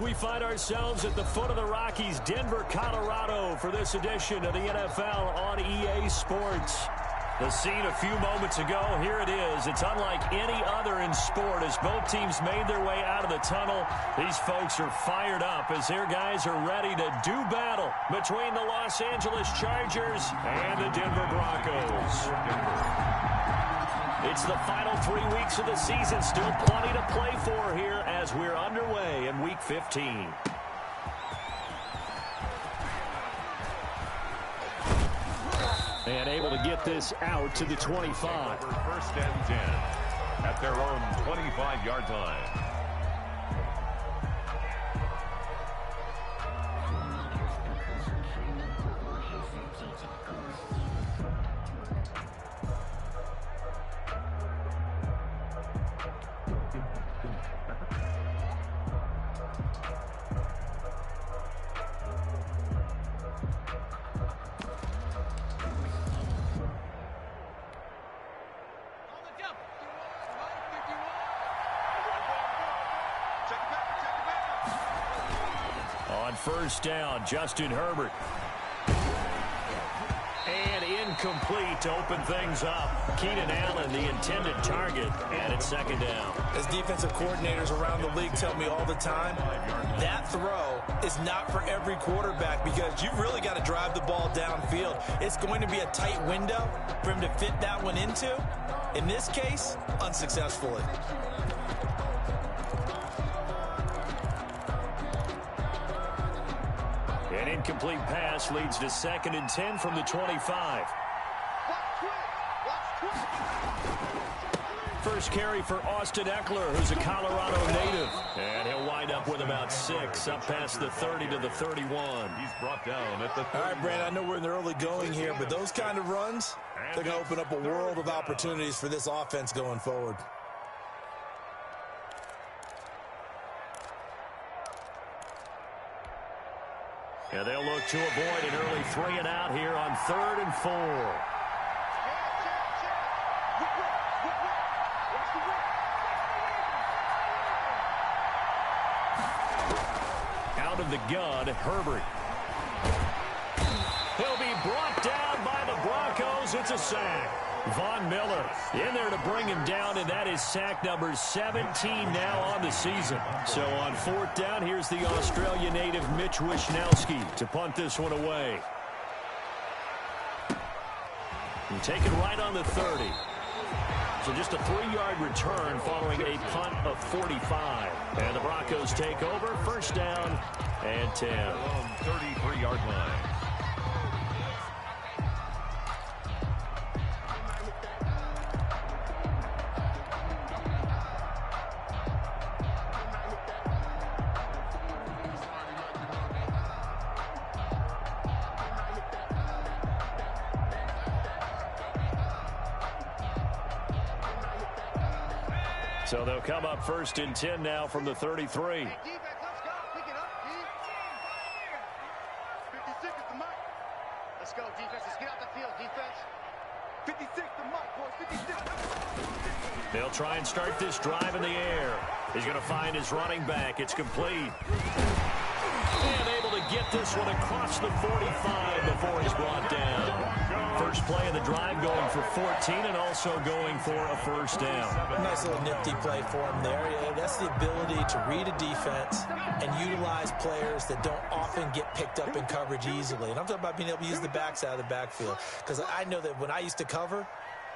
We find ourselves at the foot of the Rockies, Denver, Colorado, for this edition of the NFL on EA Sports. The scene a few moments ago, here it is. It's unlike any other in sport as both teams made their way out of the tunnel. These folks are fired up as their guys are ready to do battle between the Los Angeles Chargers and the Denver Broncos. It's the final 3 weeks of the season. Still plenty to play for here as we're underway in Week 15. And able to get this out to the 25. First and 10 at their own 25-yard line. On first down, Justin Herbert. And incomplete to open things up. Keenan Allen, the intended target, and it's second down. As defensive coordinators around the league tell me all the time, that throw is not for every quarterback because you've really got to drive the ball downfield. It's going to be a tight window for him to fit that one into. In this case, unsuccessfully. An incomplete pass leads to second and 10 from the 25. First carry for Austin Eckler, who's a Colorado native. And he'll wind up with about 6, up past the 30 to the 31. He's brought down at the 30. All right, Brandon, I know we're in the early going here, but those kind of runs, they're going to open up a world of opportunities for this offense going forward. Yeah, they'll look to avoid an early 3 and out here on 3rd and 4. Out of the gun, Herbert. He'll be brought down by the Broncos. It's a sack. Von Miller in there to bring him down, and that is sack number 17 now on the season. So on 4th down, here's the Australia native Mitch Wishnowsky to punt this one away. And take it right on the 30. So just a 3-yard return following a punt of 45. And the Broncos take over, first down and 10. 33-yard line. So they'll come up first and 10 now from the 33. Hey, defense, let's go. Pick it up, D. 56 is the mic. Let's go, defense. Let's get out the field, defense. 56 the mic, boys. 56. They'll try and start this drive in the air. He's going to find his running back. It's complete. And able to get this one across the 45 before he's brought down. First play of the drive going for 14 and also going for a first down. Nice little nifty play for him there. Yeah, that's the ability to read a defense and utilize players that don't often get picked up in coverage easily. And I'm talking about being able to use the backs out of the backfield. Because I know that when I used to cover,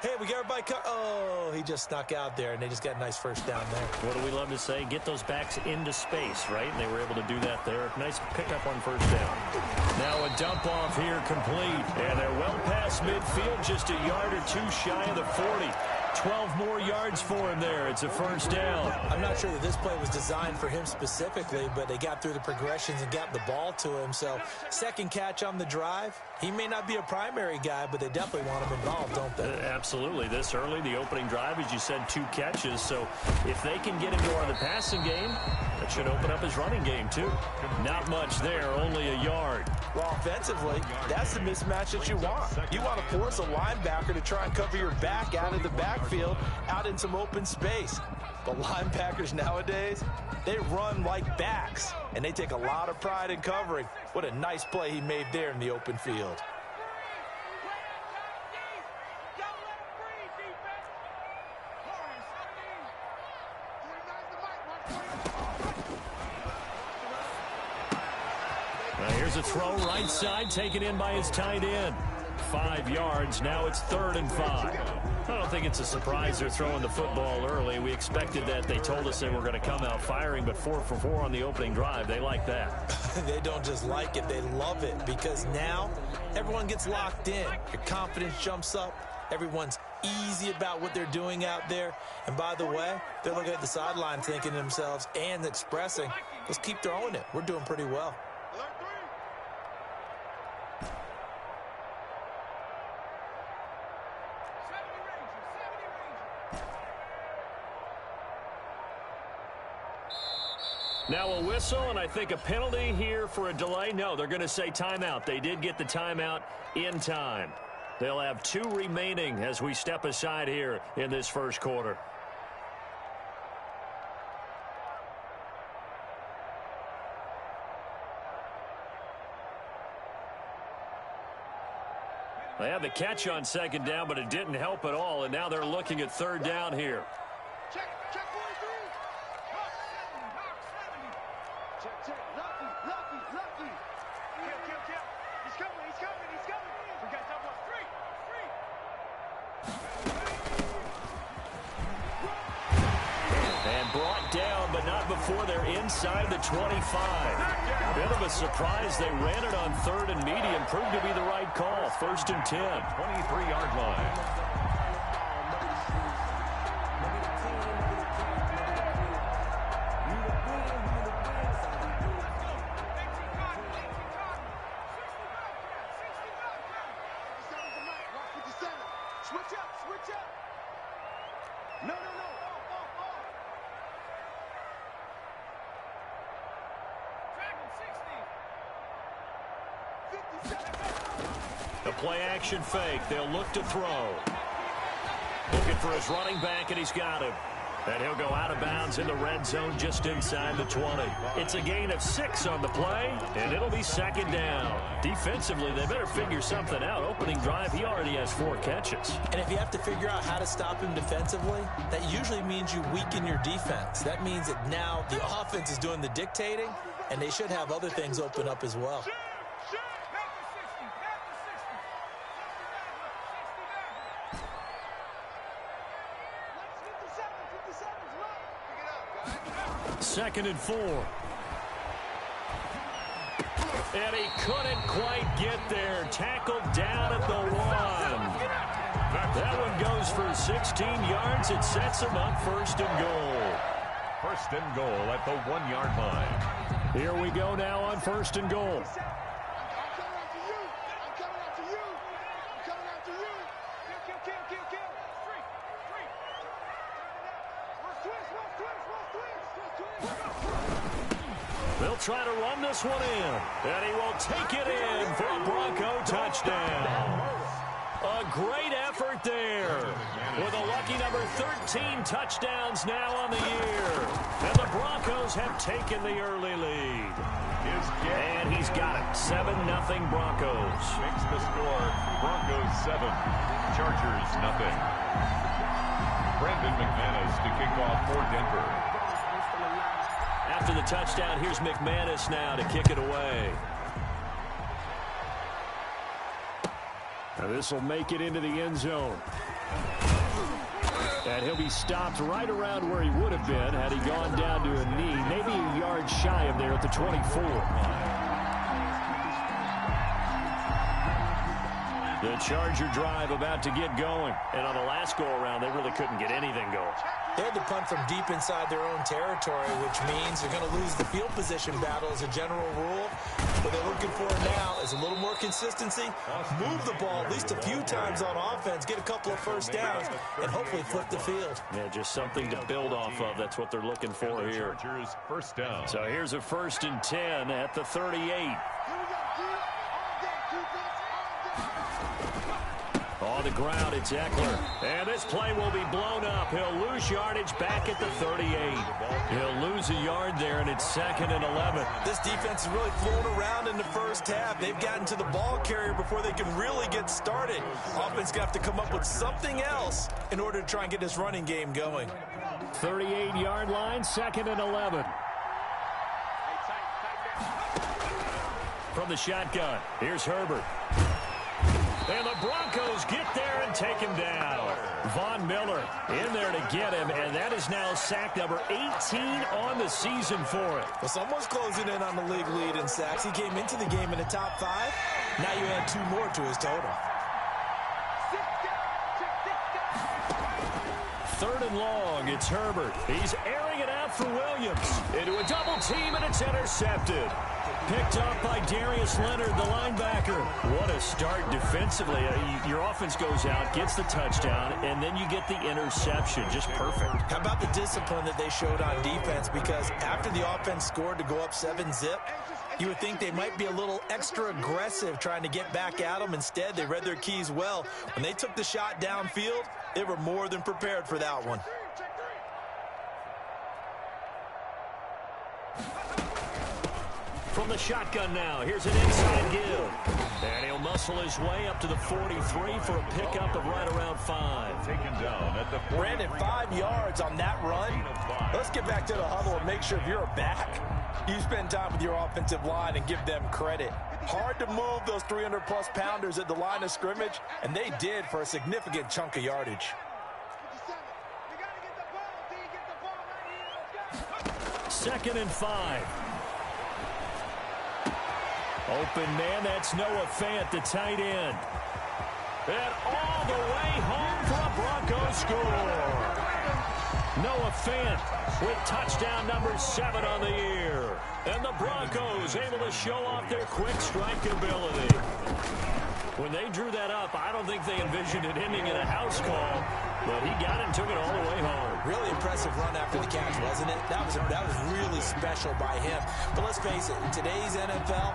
hey, we got everybody oh, he just snuck out there, and they just got a nice first down there. What do we love to say? Get those backs into space, right? And they were able to do that there. Nice pickup on first down. Now a dump off here complete. And they're well past midfield, just a yard or two shy of the 40. 12 more yards for him there. It's a first down. I'm not sure that this play was designed for him specifically, but they got through the progressions and got the ball to him. So second catch on the drive. He may not be a primary guy, but they definitely want him involved, don't they? Absolutely. This early, the opening drive, as you said, 2 catches. So if they can get him more in the passing game, that should open up his running game too. Not much there, only a yard. Well, offensively, that's the mismatch that you want. You want to force a linebacker to try and cover your back out of the backfield, out in some open space. But linebackers nowadays, they run like backs, and they take a lot of pride in covering. What a nice play he made there in the open field. Here's a throw right side, taken in by his tight end. 5 yards. Now it's 3rd and 5. I don't think it's a surprise they're throwing the football early. We expected that. They told us they were going to come out firing, but 4 for 4 on the opening drive. They like that. They don't just like it, they love it, because now everyone gets locked in. Your confidence jumps up. Everyone's easy about what they're doing out there. And by the way, they're looking at the sideline thinking to themselves and expressing, let's keep throwing it. We're doing pretty well. Now a whistle, and I think a penalty here for a delay. No, they're going to say timeout. They did get the timeout in time. They'll have 2 remaining as we step aside here in this first quarter. They had the catch on 2nd down, but it didn't help at all, and now they're looking at 3rd down here. Check 43. Check. Lucky. Kill. He's coming. We got double 3. And brought down, but not before they're inside the 25. A bit of a surprise. They ran it on 3rd and medium. Proved to be the right call. 1st and 10. 23-yard line. Switch up. No. The play action fake. They'll look to throw. Looking for his running back, and he's got him. And he'll go out of bounds in the red zone just inside the 20. It's a gain of 6 on the play, and it'll be 2nd down. Defensively, they better figure something out. Opening drive, he already has 4 catches. And if you have to figure out how to stop him defensively, that usually means you weaken your defense. That means that now the offense is doing the dictating, and they should have other things open up as well. Second and 4. And he couldn't quite get there. Tackled down at the 1. That one goes for 16 yards. It sets him up 1st and goal. 1st and goal at the 1-yard line. Here we go now on 1st and goal. They'll try to run this one in, and he will take it in for a Bronco touchdown. A great effort there with a lucky number 13 touchdowns now on the year. And the Broncos have taken the early lead. And he's got it. 7-0 Broncos. Makes the score Broncos 7, Chargers 0. Brandon McManus to kick off for Denver. After the touchdown, here's McManus now to kick it away. Now this will make it into the end zone. And he'll be stopped right around where he would have been had he gone down to a knee, maybe a yard shy of there at the 24. The Charger drive about to get going. And on the last go-around, they really couldn't get anything going. They had to punt from deep inside their own territory, which means they're going to lose the field position battle as a general rule. What they're looking for now is a little more consistency, move the ball at least a few times on offense, get a couple of 1st downs, and hopefully flip the field. Yeah, just something to build off of. That's what they're looking for here. Chargers 1st down. So here's a 1st and 10 at the 38. On the ground, it's Eckler. And this play will be blown up. He'll lose yardage back at the 38. He'll lose a yard there, and it's 2nd and 11. This defense is really flown around in the first half. They've gotten to the ball carrier before they can really get started. Offense going to have to come up with something else in order to try and get this running game going. 38-yard line, 2nd and 11. From the shotgun, here's Herbert. And the Broncos get there and take him down. Von Miller in there to get him, and that is now sack number 18 on the season for it. Well, someone's closing in on the league lead in sacks. He came into the game in the top 5. Now you add 2 more to his total. 3rd and long, it's Herbert. He's airing it out for Williams. Into a double team, and it's intercepted. Picked up by Darius Leonard, the linebacker. What a start defensively. Your offense goes out, gets the touchdown, and then you get the interception. Just perfect. How about the discipline that they showed on defense? Because after the offense scored to go up 7-zip, you would think they might be a little extra aggressive trying to get back at them. Instead, they read their keys well. When they took the shot downfield, they were more than prepared for that one. From the shotgun now, here's an inside give. And he'll muscle his way up to the 43 for a pickup of right around 5. Taken down at the 40. Brandon, 5 yards on that run. Let's get back to the huddle and make sure if you're a back, you spend time with your offensive line and give them credit. Hard to move those 300-plus pounders at the line of scrimmage, and they did for a significant chunk of yardage. 2nd and 5. Open man, that's Noah Fant, the tight end. And all the way home for a Broncos score. Noah Fant with touchdown number 7 on the year. And the Broncos able to show off their quick strike ability. When they drew that up, I don't think they envisioned it ending in a house call, but he got it and took it all the way home. Really impressive run after the catch, wasn't it? That was really special by him. But let's face it, in today's NFL,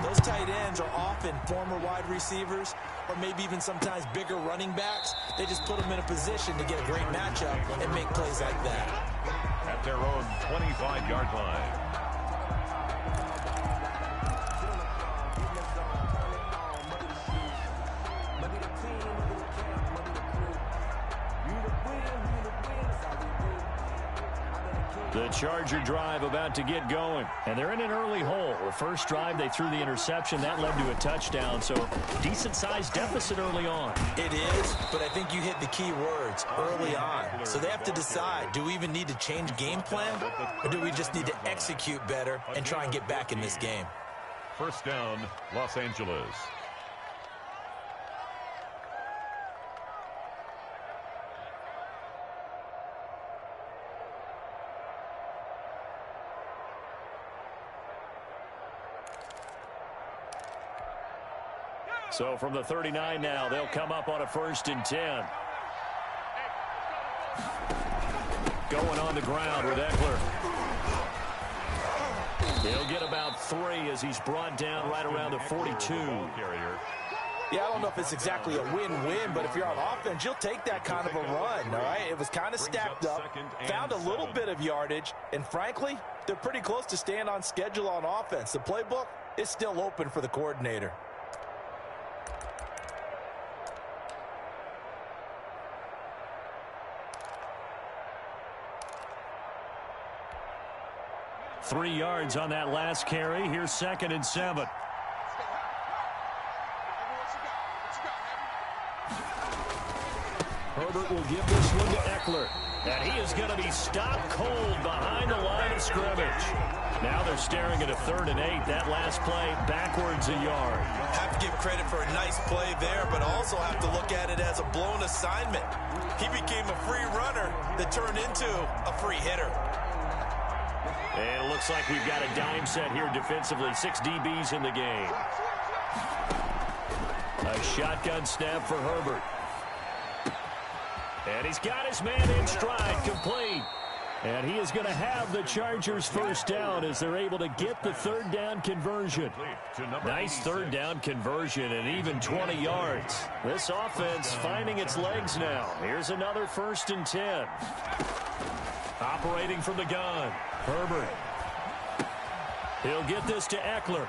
those tight ends are often former wide receivers or maybe even sometimes bigger running backs. They just put them in a position to get a great matchup and make plays like that. At their own 25-yard line. The Charger drive about to get going, and they're in an early hole. The first drive, they threw the interception. That led to a touchdown, so decent-sized deficit early on. It is, but I think you hit the key words, early on. So they have to decide, do we even need to change game plan, or do we just need to execute better and try and get back in this game? First down, Los Angeles. So from the 39 now, they'll come up on a 1st and 10. Going on the ground with Eckler. He'll get about 3 as he's brought down right around the 42. Yeah, I don't know if it's exactly a win-win, but if you're on offense, you'll take that kind of a run, all right? It was kind of stacked up, found a little bit of yardage, and frankly, they're pretty close to staying on schedule on offense. The playbook is still open for the coordinator. Three yards on that last carry. Here's 2nd and 7. Herbert will give this one to Eckler. And he is going to be stopped cold behind the line of scrimmage. Now they're staring at a 3rd and 8. That last play backwards a yard. Have to give credit for a nice play there, but also have to look at it as a blown assignment. He became a free runner that turned into a free hitter. And it looks like we've got a dime set here defensively. 6 DBs in the game. A shotgun snap for Herbert. And he's got his man in stride, complete. And he is going to have the Chargers first down as they're able to get the third down conversion. Nice third down conversion and even 20 yards. This offense finding its legs now. Here's another 1st and 10. Operating from the gun. Herbert. He'll get this to Eckler.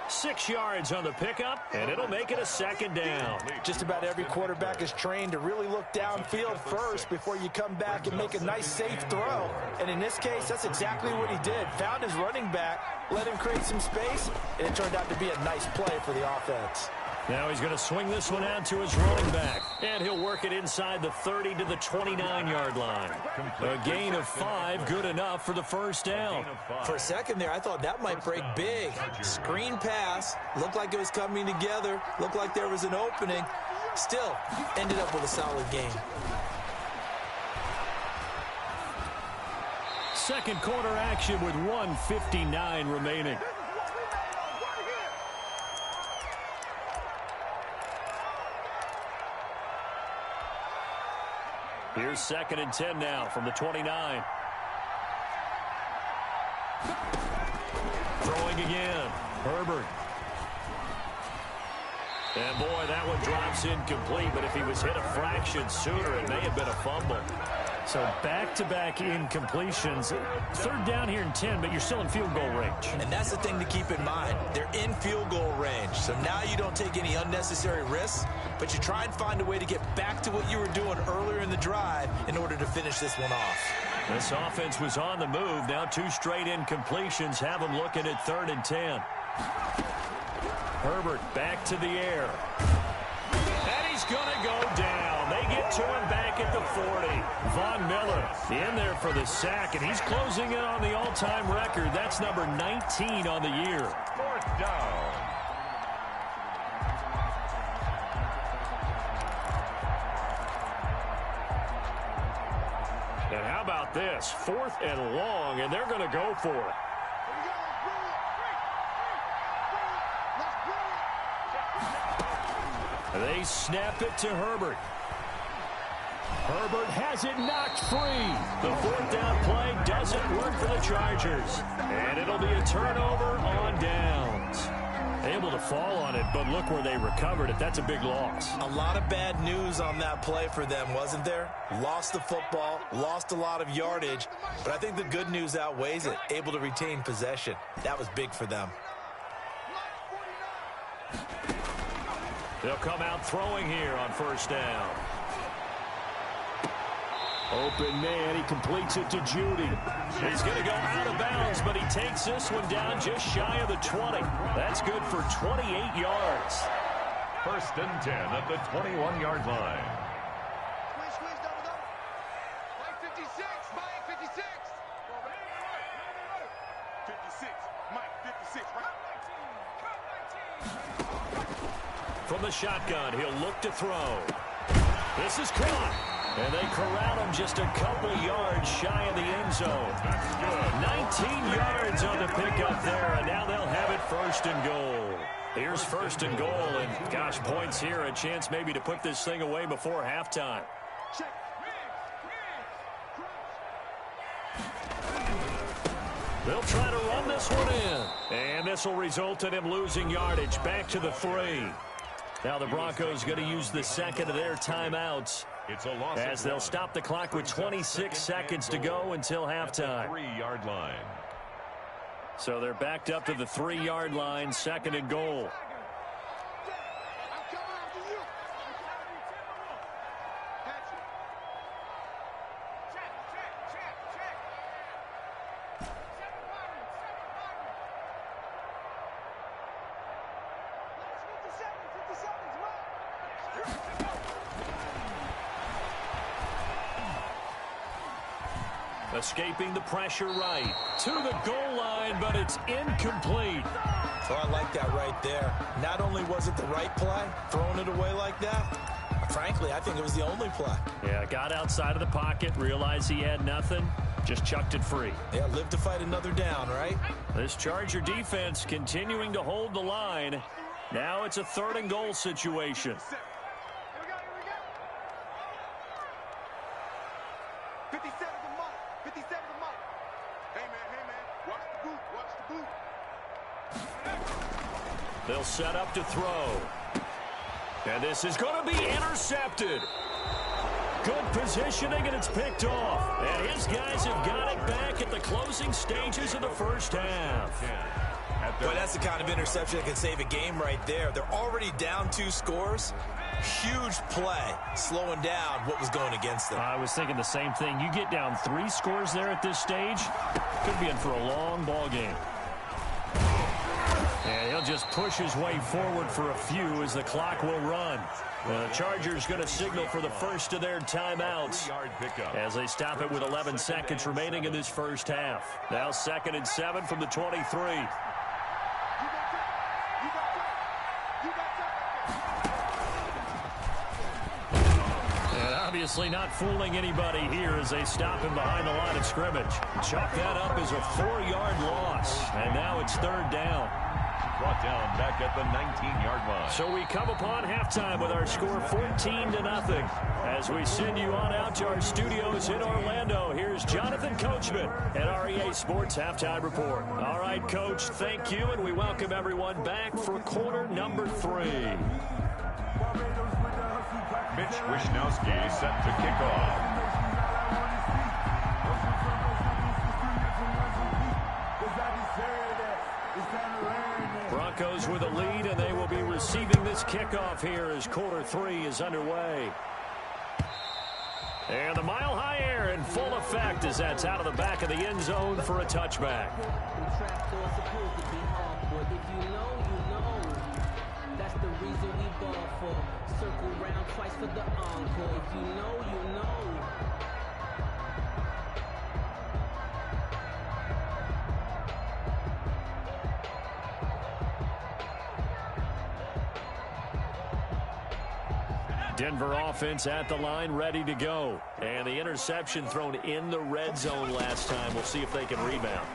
6 yards on the pickup, and it'll make it a 2nd down. Just about every quarterback is trained to really look downfield first before you come back and make a nice, safe throw. And in this case, that's exactly what he did. Found his running back, let him create some space, and it turned out to be a nice play for the offense. Now he's going to swing this one out to his running back. And he'll work it inside the 30 to the 29-yard line. A gain of 5, good enough for the first down. For a second there, I thought that might break big. Screen pass, looked like it was coming together, looked like there was an opening. Still, ended up with a solid gain. Second quarter action with 1:59 remaining. Here's 2nd and 10 now from the 29. Throwing again. Herbert. And boy, that one drops incomplete, but if he was hit a fraction sooner, it may have been a fumble. So back-to-back incompletions. Third down here in 10, but you're still in field goal range. And that's the thing to keep in mind. They're in field goal range. So now you don't take any unnecessary risks, but you try and find a way to get back to what you were doing earlier in the drive in order to finish this one off. This offense was on the move. Now 2 straight incompletions have them looking at 3rd and 10. Herbert back to the air. And he's going to go down. They get to him back at the 40. Von Miller in there for the sack, and he's closing in on the all-time record. That's number 19 on the year. 4th down. And how about this? 4th and long, and they're going to go for it. They snap it to Herbert. Herbert has it knocked free. The 4th down play doesn't work for the Chargers. And it'll be a turnover on downs. Able to fall on it, but look where they recovered it. That's a big loss. A lot of bad news on that play for them, wasn't there? Lost the football, lost a lot of yardage, but I think the good news outweighs it. Able to retain possession. That was big for them. They'll come out throwing here on 1st down. Open man, he completes it to Judy. He's going to go out of bounds, but he takes this one down just shy of the 20. That's good for 28 yards. 1st and 10 at the 21-yard line. Squeeze, double. Mike 56, Mike 56. 56, Mike 56, right? From the shotgun, he'll look to throw. This is caught. And they corral him just a couple yards shy of the end zone. 19 yards on the pickup there, and now they'll have it 1st and goal. Here's 1st and goal, and gosh, points here, a chance maybe to put this thing away before halftime. They'll try to run this one in. And this will result in him losing yardage back to the 3. Now the Broncos going to use the 2nd of their timeouts, as they'll stop the clock with 26 seconds to go until halftime. 3-yard line. So they're backed up to the 3-yard line, 2nd and goal. Escaping the pressure right to the goal line, but it's incomplete. Oh, I like that right there. Not only was it the right play, throwing it away like that, frankly, I think it was the only play. Yeah, got outside of the pocket, realized he had nothing, just chucked it free. Yeah, live to fight another down, right? This Charger defense continuing to hold the line. Now it's a 3rd and goal situation. They'll set up to throw. And this is going to be intercepted. Good positioning, and it's picked off. And his guys have got it back at the closing stages of the first half. Boy, that's the kind of interception that can save a game right there. They're already down 2 scores. Huge play, slowing down what was going against them. I was thinking the same thing. You get down 3 scores there at this stage, could be in for a long ball game. And he'll just push his way forward for a few as the clock will run. The Chargers going to signal for the first of their timeouts as they stop it with 11 seconds remaining in this first half. Now 2nd and 7 from the 23. And obviously not fooling anybody here as they stop him behind the line of scrimmage. Chalk that up as a 4-yard loss. And now it's 3rd down. Brought down back at the 19-yard line. So we come upon halftime with our score 14-0. As we send you on out to our studios in Orlando, here's Jonathan Coachman at our EA Sports Halftime Report. All right, Coach, thank you, and we welcome everyone back for quarter number 3. Mitch Wishnowsky set to kick off. Broncos with a lead, and they will be receiving this kickoff here as quarter 3 is underway. And the mile-high air in full effect as that's out of the back of the end zone for a touchback. That's the reason we ball for. Circle round twice for the encore. If you know, you know. Denver offense at the line, ready to go. And the interception thrown in the red zone last time. We'll see if they can rebound.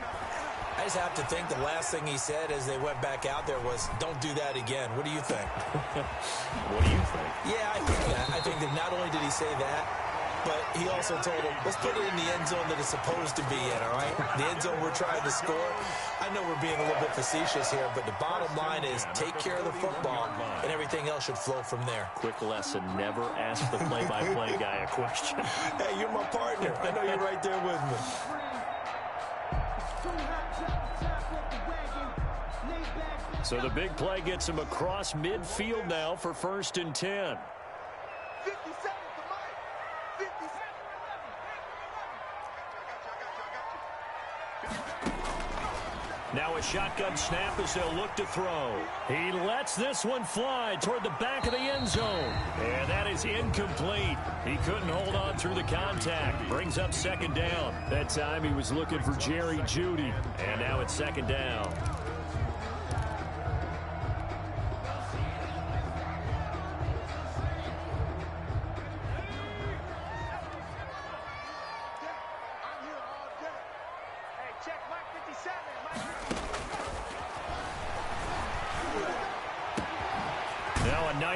I just have to think the last thing he said as they went back out there was, don't do that again. What do you think? What do you think? Yeah, I think that. I think that not only did he say that, but he also told him, let's put it in the end zone that it's supposed to be in, all right? The end zone we're trying to score. I know we're being a little bit facetious here, but the bottom line is take care of the football, and everything else should flow from there. Quick lesson, never ask the play-by-play guy a question. Hey, you're my partner. I know you're right there with me. So the big play gets him across midfield now for 1st and 10. 50 seconds to Mike. 50 seconds. Now a shotgun snap as they'll look to throw. He lets this one fly toward the back of the end zone. And that is incomplete. He couldn't hold on through the contact. Brings up 2nd down. That time he was looking for Jerry Jeudy. And now it's 2nd down.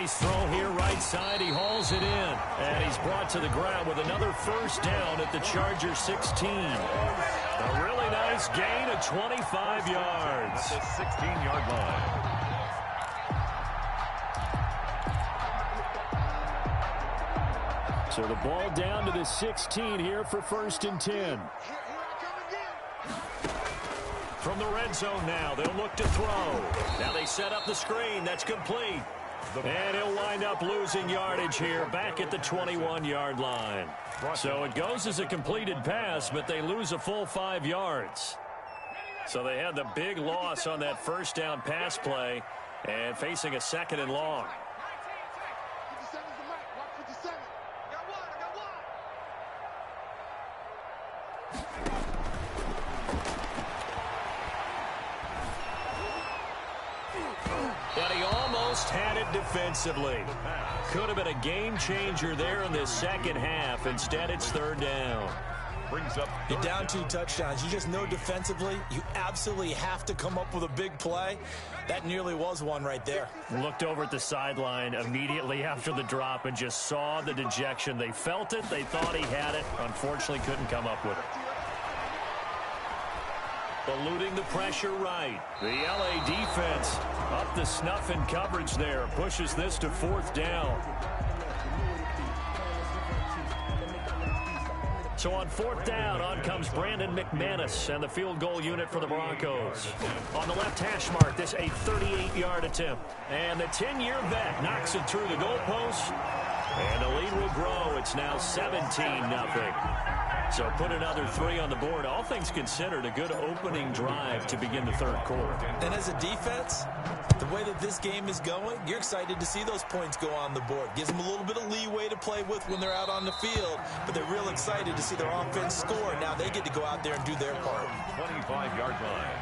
Throw here right side. He hauls it in. And he's brought to the ground with another 1st down at the Chargers 16. A really nice gain of 25 yards. At the 16-yard line. So the ball down to the 16 here for 1st and 10. From the red zone now, they'll look to throw. Now they set up the screen. That's complete. And he'll wind up losing yardage here back at the 21-yard line. So it goes as a completed pass, but they lose a full 5 yards. So they had the big loss on that 1st down pass play and facing a 2nd and long. 50 seconds to Mike. Watch 50 seconds. I got one. But he almost had it defensively. Could have been a game changer there in this 2nd half. Instead, it's 3rd down. Brings up. You're down 2 touchdowns. You just know defensively, you absolutely have to come up with a big play. That nearly was one right there. Looked over at the sideline immediately after the drop and just saw the dejection. They felt it. They thought he had it. Unfortunately, couldn't come up with it. eluding the pressure right. The LA defense up to snuff in coverage there. Pushes this to 4th down. So on 4th down, on comes Brandon McManus and the field goal unit for the Broncos. On the left hash mark, this a 38-yard attempt. And the 10-year vet knocks it through the goalpost. And the lead will grow. It's now 17-0. So put another 3 on the board. All things considered, a good opening drive to begin the 3rd quarter. And as a defense, the way that this game is going, you're excited to see those points go on the board. Gives them a little bit of leeway to play with when they're out on the field, but they're real excited to see their offense score. Now they get to go out there and do their part. 25-yard line.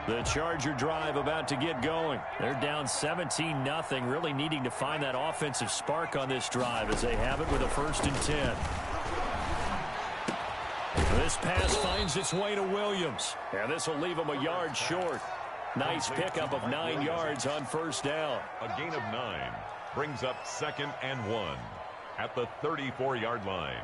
The Charger drive about to get going. They're down 17-0, really needing to find that offensive spark on this drive as they have it with a 1st and 10. This pass finds its way to Williams, and this will leave him a yard short. Nice pickup of 9 yards on 1st down. A gain of 9 brings up 2nd and 1 at the 34-yard line.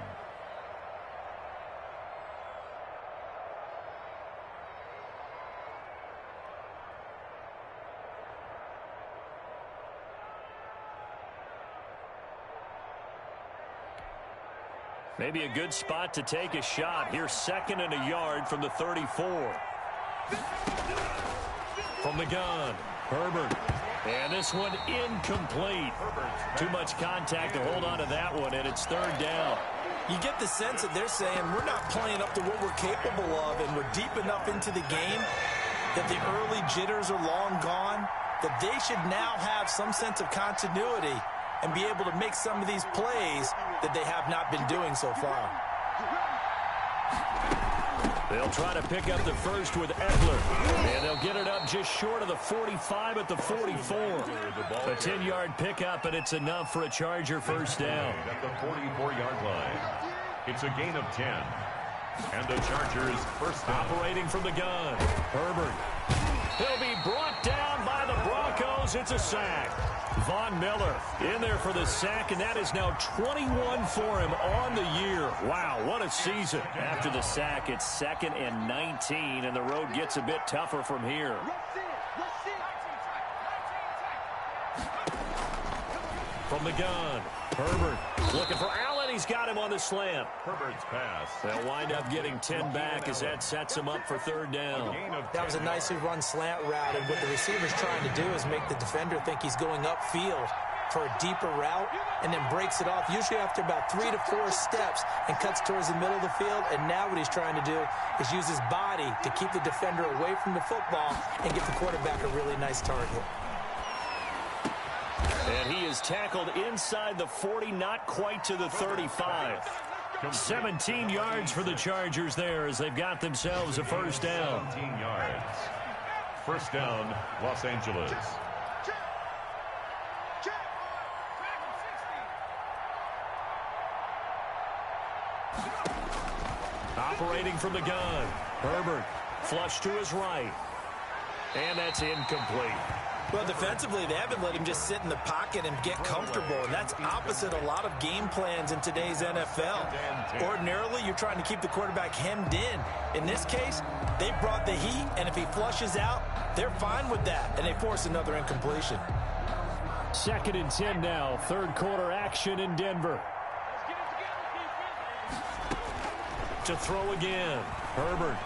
Maybe a good spot to take a shot. Here's 2nd and a yard from the 34. From the gun, Herbert. And this one incomplete. Too much contact to hold on to that one, and it's 3rd down. You get the sense that they're saying we're not playing up to what we're capable of, and we're deep enough into the game that the early jitters are long gone, that they should now have some sense of continuity and be able to make some of these plays that they have not been doing so far. They'll try to pick up the first with Eckler, and they'll get it up just short of the 45 at the 44. A 10-yard pickup, and it's enough for a Charger 1st down. At the 44-yard line, it's a gain of 10. And the Chargers 1st down. Operating from the gun, Herbert. He'll be brought down by the Broncos. It's a sack. Von Miller in there for the sack, and that is now 21 for him on the year. Wow, what a season. After the sack, it's 2nd and 19, and the road gets a bit tougher from here. From the gun, Herbert looking for Allen. He's got him on the slant. Herbert's pass. They'll wind up getting 10 back as that sets him up for 3rd down. That was a nicely run slant route, and what the receiver's trying to do is make the defender think he's going upfield for a deeper route and then breaks it off, usually after about 3 to 4 steps, and cuts towards the middle of the field. And now what he's trying to do is use his body to keep the defender away from the football and give the quarterback a really nice target. And he is tackled inside the 40, not quite to the 35. 17 yards for the Chargers there as they've got themselves a 1st down. 17 yards. 1st down, Los Angeles. Operating from the gun, Herbert flush to his right. And that's incomplete. Well, defensively, they haven't let him just sit in the pocket and get comfortable, and that's opposite a lot of game plans in today's NFL. Ordinarily, you're trying to keep the quarterback hemmed in. In this case, they brought the heat, and if he flushes out, they're fine with that, and they force another incompletion. 2nd and 10 now, 3rd quarter action in Denver. To throw again, Herbert.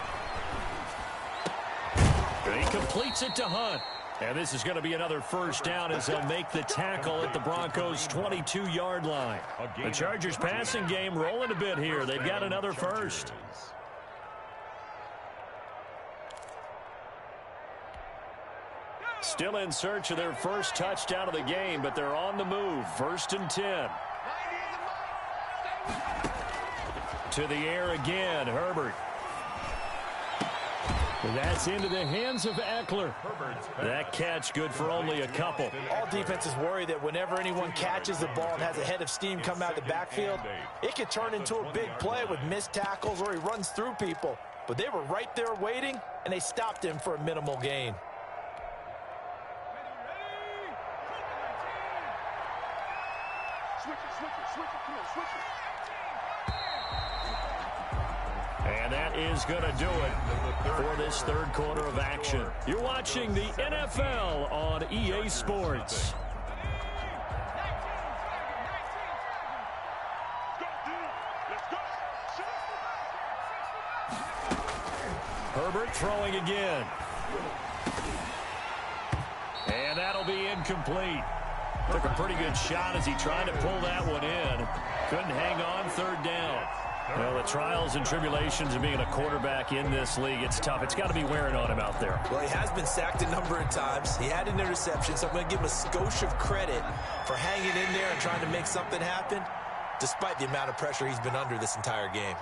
He completes it to Hunt. And this is going to be another 1st down as they'll make the tackle at the Broncos' 22-yard line. The Chargers passing game rolling a bit here. They've got another 1st. Still in search of their 1st touchdown of the game, but they're on the move. 1st and 10. To the air again, Herbert. That's into the hands of Eckler. That catch good for only a couple. All defenses worry that whenever anyone catches the ball and has a head of steam come out of the backfield, it could turn into a big play with missed tackles or he runs through people. but they were right there waiting, and they stopped him for a minimal gain. And that is going to do it for this third quarter of action. You're watching the NFL on EA Sports. Herbert throwing again. And that'll be incomplete. Took a pretty good shot as he tried to pull that one in. Couldn't hang on, third down. Well, the trials and tribulations of being a quarterback in this league, it's tough. It's got to be wearing on him out there. Well, he has been sacked a number of times. He had an interception, so I'm going to give him a skosh of credit for hanging in there and trying to make something happen, despite the amount of pressure he's been under this entire game.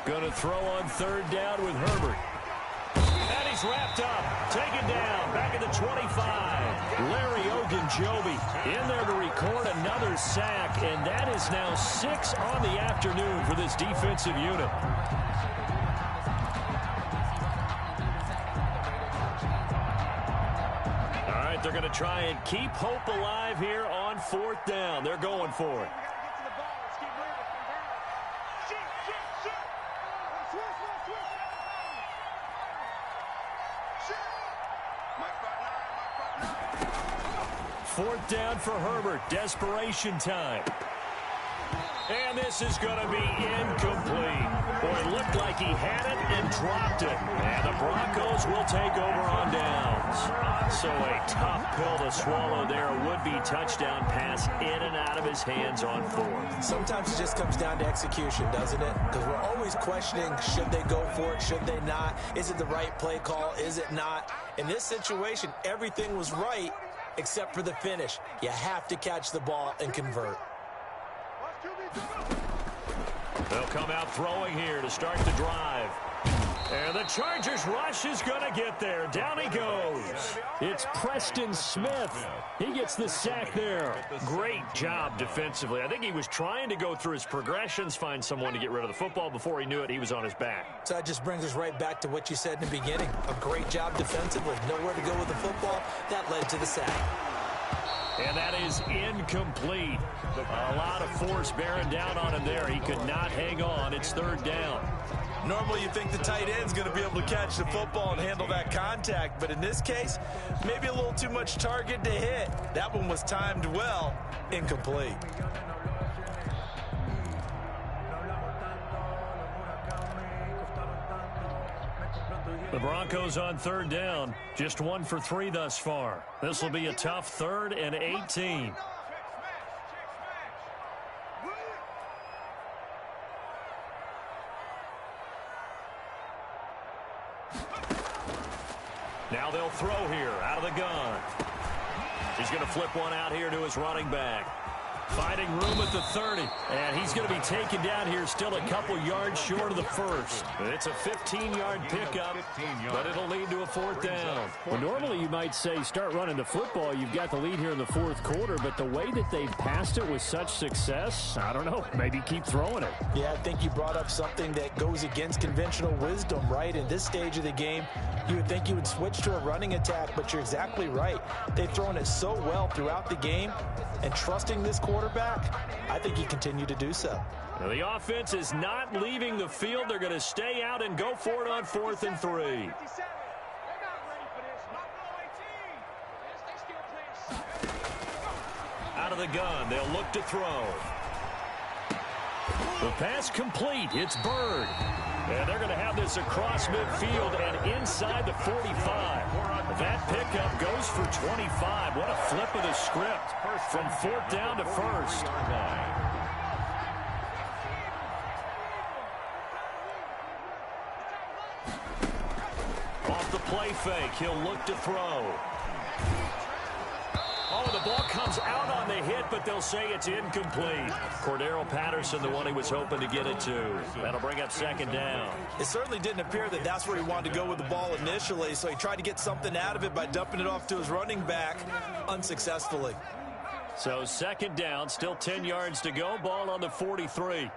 Going to throw on third down with Herbert. And he's wrapped up. Taken down. Back at the 25. Larry Ogunjobi in there to record another sack. And that is now 6 on the afternoon for this defensive unit. All right, they're going to try and keep hope alive here on fourth down. They're going for it. Fourth down for Herbert. Desperation time. And this is going to be incomplete. Boy, it looked like he had it and dropped it. And the Broncos will take over on downs. So a tough pill to swallow there. A would-be touchdown pass in and out of his hands on fourth. Sometimes it just comes down to execution, doesn't it? Because we're always questioning, should they go for it, should they not? Is it the right play call, is it not? In this situation, everything was right except for the finish. You have to catch the ball and convert. They'll come out throwing here to start the drive. And the Chargers rush is going to get there. Down he goes. It's Preston Smith. He gets the sack there. Great job defensively. I think he was trying to go through his progressions, find someone to get rid of the football. Before he knew it, he was on his back. So that just brings us right back to what you said in the beginning. A great job defensively. Nowhere to go with the football. That led to the sack. And that is incomplete. A lot of force bearing down on him there. He could not hang on. It's third down. Normally you think the tight end's going to be able to catch the football and handle that contact, but in this case, maybe a little too much target to hit. That one was timed well. Incomplete. The Broncos on third down. Just 1 for 3 thus far. This will be a tough 3rd and 18. Now they'll throw here out of the gun. He's going to flip one out here to his running back. Finding room at the 30. And he's going to be taken down here still a couple yards short of the first. It's a 15-yard pickup, but it'll lead to a fourth down. Well, normally you might say start running the football. You've got the lead here in the fourth quarter, but the way that they've passed it with such success, I don't know, maybe keep throwing it. Yeah, I think you brought up something that goes against conventional wisdom, right? In this stage of the game, you would think you would switch to a running attack, but you're exactly right. They've thrown it so well throughout the game, and trusting this quarterback, I think he continued to do so. Now the offense is not leaving the field. They're going to stay out and go for it on 4th and 3. Out of the gun, they'll look to throw. The pass complete. It's Bird. And they're going to have this across midfield and inside the 45. That pickup goes for 25. What a flip of the script from 4th down to 1st. Off the play fake, he'll look to throw. Oh, the ball comes out on the hit, but they'll say it's incomplete. Cordero Patterson, the one he was hoping to get it to. That'll bring up second down. It certainly didn't appear that that's where he wanted to go with the ball initially, so he tried to get something out of it by dumping it off to his running back unsuccessfully. So second down, still 10 yards to go. Ball on the 43.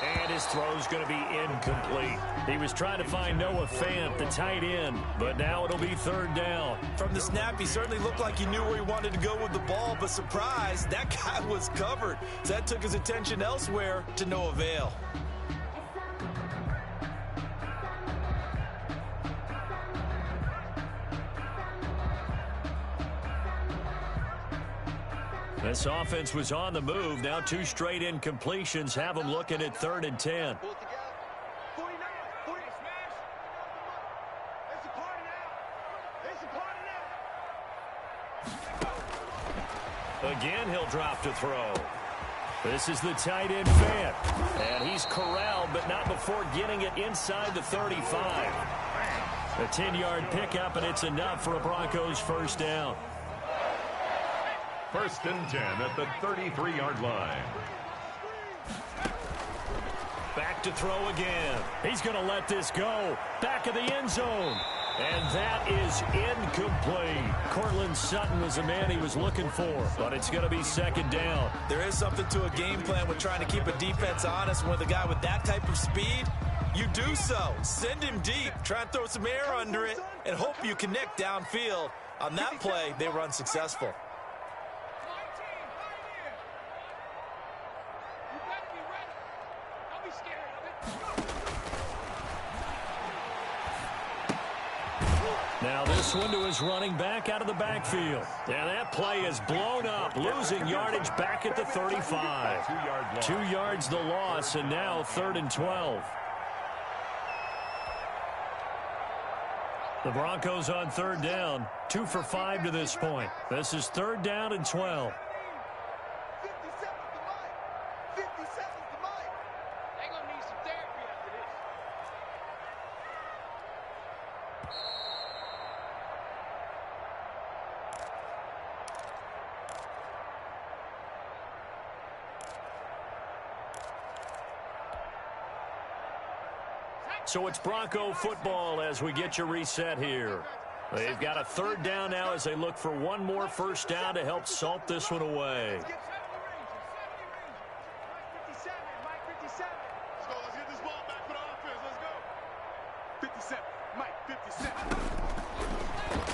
And his throw's going to be incomplete. He was trying to find Noah Fant, the tight end, but now it'll be third down. From the snap, he certainly looked like he knew where he wanted to go with the ball, but surprise, that guy was covered. So that took his attention elsewhere to no avail. This offense was on the move. Now 2 straight incompletions have them looking at 3rd and 10. Again, he'll drop to throw. This is the tight end Fant. And he's corralled, but not before getting it inside the 35. A 10-yard pickup, and it's enough for a Broncos first down. 1st and 10 at the 33-yard line. Back to throw again. He's going to let this go. Back of the end zone. And that is incomplete. Cortland Sutton was the man he was looking for, but it's going to be second down. There is something to a game plan with trying to keep a defense honest. When with a guy with that type of speed, you do so. Send him deep. Try and throw some air under it and hope you connect downfield. On that play, they were unsuccessful. Now this one to his running back out of the backfield. And that play is blown up, losing yardage back at the 35. 2 yards the loss, and now 3rd and 12. The Broncos on 3rd down, 2 for 5 to this point. This is 3rd down and 12. So it's Bronco football as we get you reset here. They've got a 3rd down now as they look for one more first down to help salt this one away.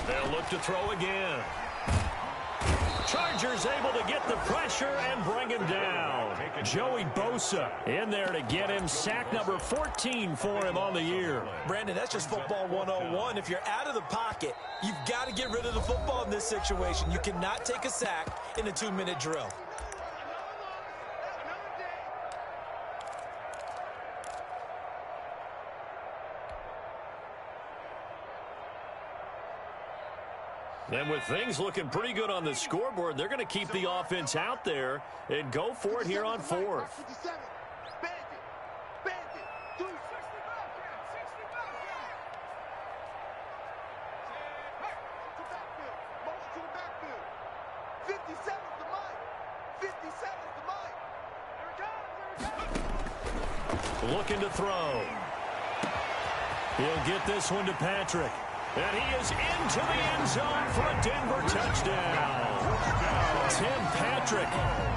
They'll look to throw again. Chargers able to get the pressure and bring him down. Joey Bosa in there to get him. Sack number 14 for him on the year. Brandon, that's just football 101. If you're out of the pocket, you've got to get rid of the football in this situation. You cannot take a sack in a 2-minute drill. And with things looking pretty good on the scoreboard, they're going to keep the offense out there and go for it here on 4th. Looking to throw. He'll get this one to Patrick. And he is into the end zone for a Denver touchdown. Tim Patrick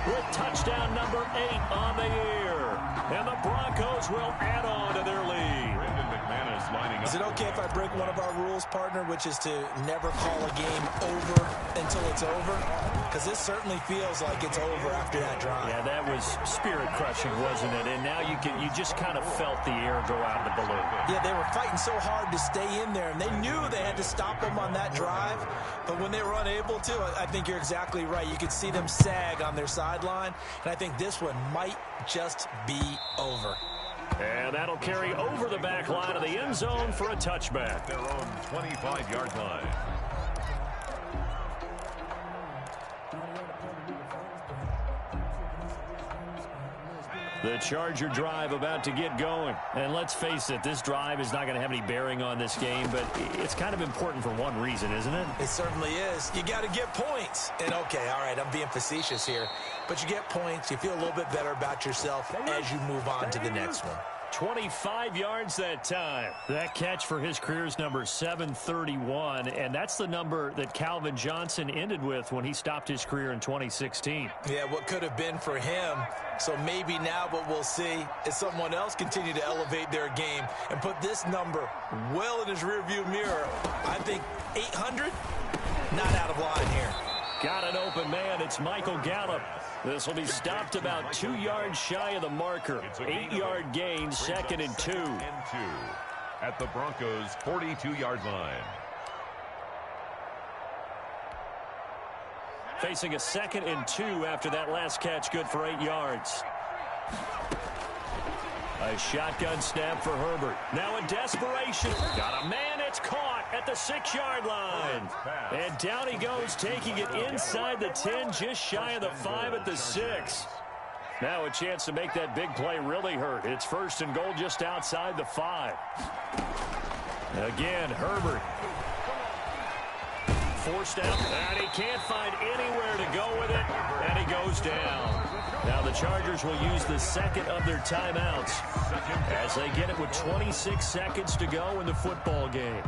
with touchdown number 8 on the year. And the Broncos will add on to their lead. Is it okay if I break one of our rules, partner, which is to never call a game over until it's over? Because this certainly feels like it's over after that drive. Yeah, that was spirit-crushing, wasn't it? And now you just kind of felt the air go out of the balloon. Yeah, they were fighting so hard to stay in there, and they knew they had to stop them on that drive. But when they were unable to, I think you're exactly right. You could see them sag on their sideline, and I think this one might just be over. And that'll carry over the back line of the end zone for a touchback. Their own 25-yard line. The Charger drive about to get going. And let's face it, this drive is not going to have any bearing on this game, but it's kind of important for one reason, isn't it? It certainly is. You got to get points. And, okay, all right, I'm being facetious here. But you get points. You feel a little bit better about yourself as you move on to the next one. 25 yards that time. That catch for his career's number 731, and that's the number that Calvin Johnson ended with when he stopped his career in 2016. Yeah, what could have been for him. So maybe now what we'll see is someone else continue to elevate their game and put this number well in his rearview mirror. I think 800, not out of line here. Got an open man. It's Michael Gallup. This will be stopped about 2 yards shy of the marker. 8-yard gain, 2nd and 2. At the Broncos' 42-yard line. Facing a 2nd and 2 after that last catch, good for 8 yards. A shotgun snap for Herbert. Now in desperation. Got a man. It's caught at the 6-yard line. And down he goes, taking it inside the 10, just shy of the 5 at the 6. Now a chance to make that big play really hurt. It's 1st and goal just outside the 5. Again, Herbert. Forced out, and he can't find anywhere to go with it, and he goes down. Now the Chargers will use the 2nd of their timeouts as they get it with 26 seconds to go in the football game.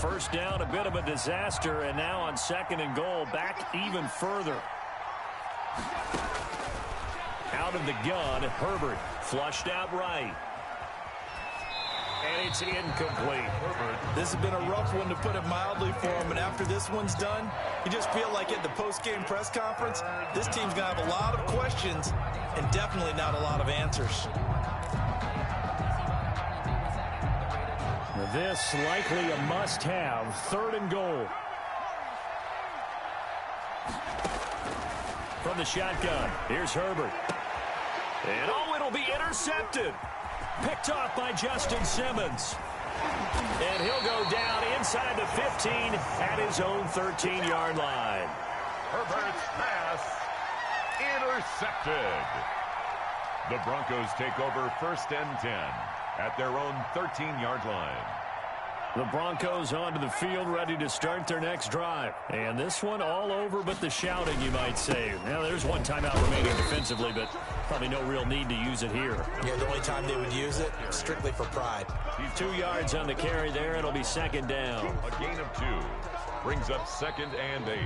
First down, a bit of a disaster, and now on 2nd and goal, back even further. Out of the gun, Herbert flushed out right. And it's incomplete. This has been a rough one, to put it mildly, for him. And after this one's done, you just feel like at the post-game press conference, this team's going to have a lot of questions and definitely not a lot of answers. This likely a must-have. 3rd and goal. From the shotgun, here's Herbert. And oh, it'll be intercepted. Picked off by Justin Simmons. And he'll go down inside the 15 at his own 13-yard line. Herbert's pass intercepted. The Broncos take over 1st and 10 at their own 13-yard line. The Broncos onto the field, ready to start their next drive. And this one all over but the shouting, you might say. Now, there's one timeout remaining defensively, but probably no real need to use it here. Yeah, the only time they would use it, strictly for pride. 2 yards on the carry there. It'll be 2nd down. A gain of 2 brings up 2nd and 8.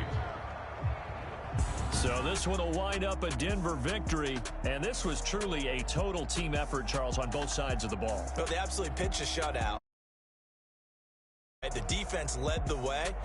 So this one will wind up a Denver victory. And this was truly a total team effort, Charles, on both sides of the ball. Well, they absolutely pitched a shutout. The defense led the way.